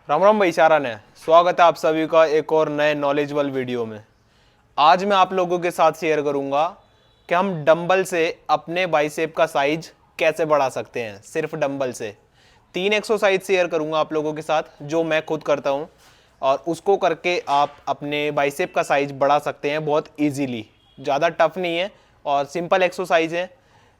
राम राम भाई सारा ने स्वागत है आप सभी का एक और नए नॉलेजेबल वीडियो में। आज मैं आप लोगों के साथ शेयर करूंगा कि हम डंबल से अपने बाइसेप का साइज कैसे बढ़ा सकते हैं। सिर्फ डंबल से 3 एक्सरसाइज शेयर करूंगा आप लोगों के साथ जो मैं खुद करता हूं और उसको करके आप अपने बाइसेप का साइज बढ़ा सकते हैं बहुत ईजीली। ज़्यादा टफ नहीं है और सिंपल एक्सरसाइज है।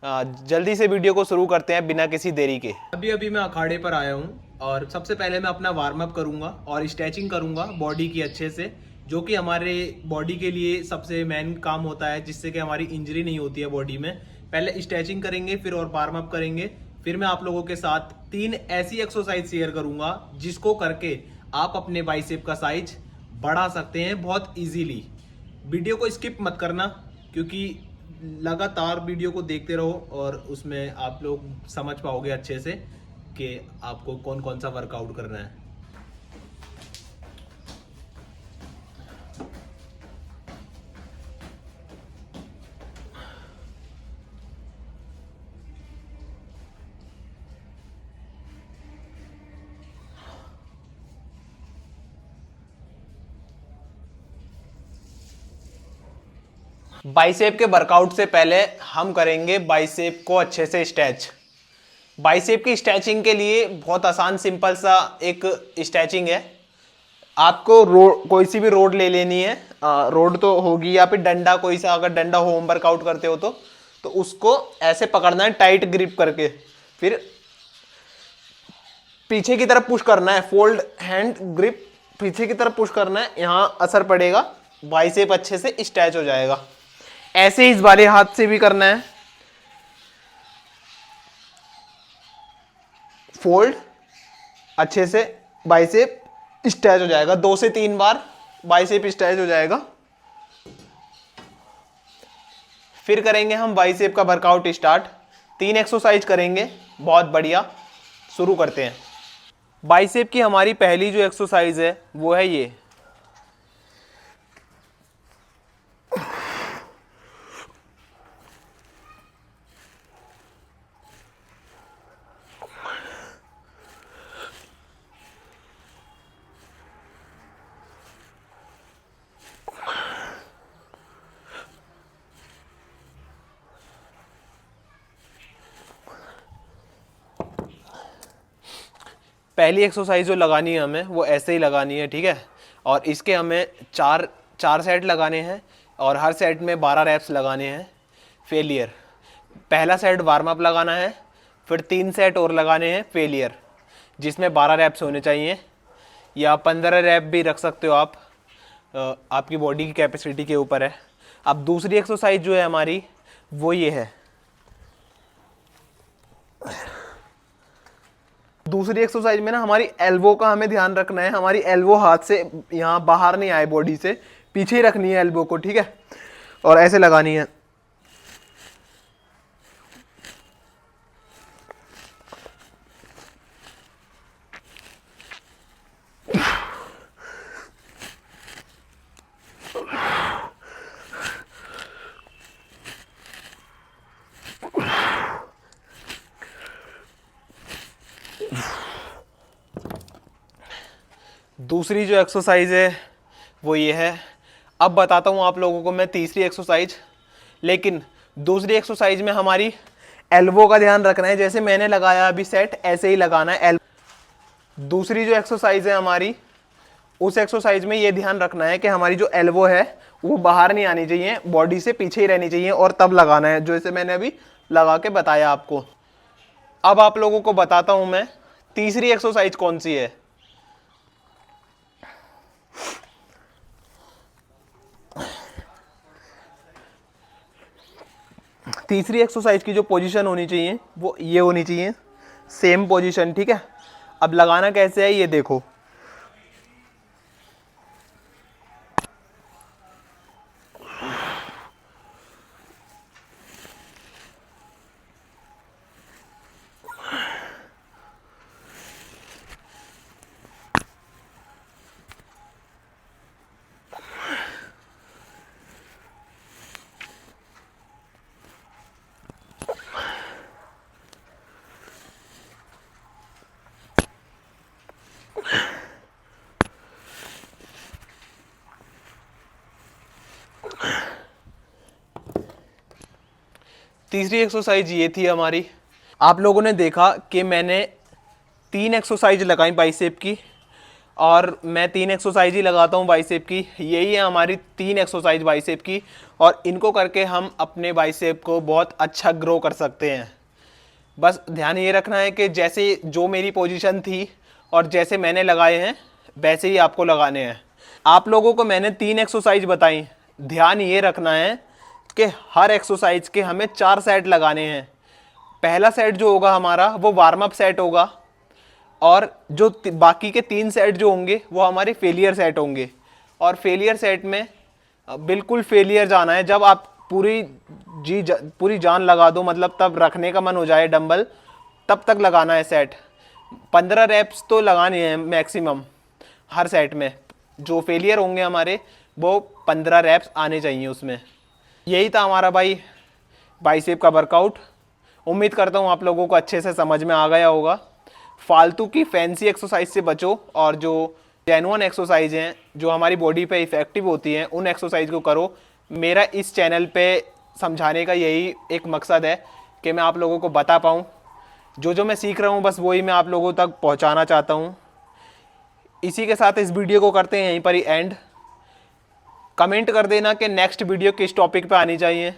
जल्दी से वीडियो को शुरू करते हैं बिना किसी देरी के। अभी अभी मैं अखाड़े पर आया हूँ और सबसे पहले मैं अपना वार्म अप करूँगा और स्ट्रेचिंग करूँगा बॉडी की अच्छे से, जो कि हमारे बॉडी के लिए सबसे मेन काम होता है, जिससे कि हमारी इंजरी नहीं होती है बॉडी में। पहले स्ट्रेचिंग करेंगे, फिर और वार्म अप करेंगे, फिर मैं आप लोगों के साथ 3 ऐसी एक्सरसाइज शेयर करूँगा जिसको करके आप अपने बाइसेप का साइज बढ़ा सकते हैं बहुत ईजीली। वीडियो को स्किप मत करना क्योंकि लगातार वीडियो को देखते रहो और उसमें आप लोग समझ पाओगे अच्छे से कि आपको कौन कौन सा वर्कआउट करना है। बाइसेप के वर्कआउट से पहले हम करेंगे बाइसेप को अच्छे से स्ट्रेच। बाइसेप की स्ट्रेचिंग के लिए बहुत आसान सिंपल सा एक स्ट्रेचिंग है। आपको रोड कोई सी भी रोड ले लेनी है, रोड तो होगी या फिर डंडा, कोई सा अगर डंडा होम वर्कआउट करते हो तो उसको ऐसे पकड़ना है टाइट ग्रिप करके, फिर पीछे की तरफ पुश करना है। फोल्ड हैंड ग्रिप पीछे की तरफ पुश करना है, यहां असर पड़ेगा, बाइसेप अच्छे से स्ट्रेच हो जाएगा। ऐसे इस बारे हाथ से भी करना है, फोल्ड अच्छे से, बाइसेप स्ट्रेच हो जाएगा। 2 से 3 बार बाइसेप स्ट्रेच हो जाएगा। फिर करेंगे हम बाइसेप का वर्कआउट स्टार्ट। 3 एक्सरसाइज करेंगे, बहुत बढ़िया। शुरू करते हैं। बाइसेप की हमारी पहली जो एक्सरसाइज है वो है ये। पहली एक्सरसाइज जो लगानी है हमें वो ऐसे ही लगानी है, ठीक है। और इसके हमें चार सेट लगाने हैं और हर सेट में 12 रैप्स लगाने हैं। फेलियर, पहला सेट वार्म अप लगाना है, फिर 3 सेट और लगाने हैं फेलियर, जिसमें 12 रैप्स होने चाहिए, या 15 रैप भी रख सकते हो आप। आपकी बॉडी की कैपेसिटी के ऊपर है। अब दूसरी एक्सरसाइज जो है हमारी वो ये है। दूसरी एक्सरसाइज में ना हमारी एल्बो का हमें ध्यान रखना है। हमारी एल्बो हाथ से यहाँ बाहर नहीं आए, बॉडी से पीछे ही रखनी है एल्बो को, ठीक है। और ऐसे लगानी है। दूसरी जो एक्सरसाइज है वो ये है। अब बताता हूँ आप लोगों को मैं तीसरी एक्सरसाइज, लेकिन दूसरी एक्सरसाइज में हमारी एल्बो का ध्यान रखना है। जैसे मैंने लगाया अभी सेट, ऐसे ही लगाना है। दूसरी जो एक्सरसाइज है हमारी, उस एक्सरसाइज में ये ध्यान रखना है कि हमारी जो एल्बो है वो बाहर नहीं आनी चाहिए, बॉडी से पीछे ही रहनी चाहिए, और तब लगाना है जैसे मैंने अभी लगा के बताया आपको। अब आप लोगों को बताता हूं मैं तीसरी एक्सरसाइज कौन सी है। तीसरी एक्सरसाइज की जो पोजीशन होनी चाहिए वो ये होनी चाहिए, सेम पोजीशन, ठीक है। अब लगाना कैसे है ये देखो। तीसरी एक्सरसाइज ये थी हमारी। आप लोगों ने देखा कि मैंने 3 एक्सरसाइज लगाई बाइसेप की, और मैं 3 एक्सरसाइज ही लगाता हूँ बाइसेप की। यही है हमारी 3 एक्सरसाइज बाइसेप की, और इनको करके हम अपने बाइसेप को बहुत अच्छा ग्रो कर सकते हैं। बस ध्यान ये रखना है कि जैसे जो मेरी पोजीशन थी और जैसे मैंने लगाए हैं वैसे ही आपको लगाने हैं। आप लोगों को मैंने 3 एक्सरसाइज बताई। ध्यान ये रखना है कि हर एक्सरसाइज के हमें 4 सेट लगाने हैं। पहला सेट जो होगा हमारा वो वार्म अप सेट होगा, और जो बाकी के 3 सेट जो होंगे वो हमारे फेलियर सेट होंगे। और फेलियर सेट में बिल्कुल फेलियर जाना है। जब आप पूरी जान लगा दो, मतलब तब रखने का मन हो जाए डंबल, तब तक लगाना है सेट। 15 रैप्स तो लगाने हैं मैक्सिमम हर सेट में। जो फेलियर होंगे हमारे वो 15 रैप्स आने चाहिए उसमें। यही था हमारा भाई बाइसेप का वर्कआउट। उम्मीद करता हूँ आप लोगों को अच्छे से समझ में आ गया होगा। फालतू की फैंसी एक्सरसाइज से बचो, और जो जेन्युइन एक्सरसाइज हैं जो हमारी बॉडी पे इफ़ेक्टिव होती हैं उन एक्सरसाइज को करो। मेरा इस चैनल पे समझाने का यही एक मकसद है कि मैं आप लोगों को बता पाऊँ। जो मैं सीख रहा हूँ बस वही मैं आप लोगों तक पहुँचाना चाहता हूँ। इसी के साथ इस वीडियो को करते हैं यहीं पर ही एंड। कमेंट कर देना कि नेक्स्ट वीडियो किस टॉपिक पे आनी चाहिए।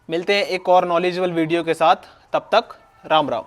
मिलते हैं एक और नॉलेजेबल वीडियो के साथ, तब तक राम राम।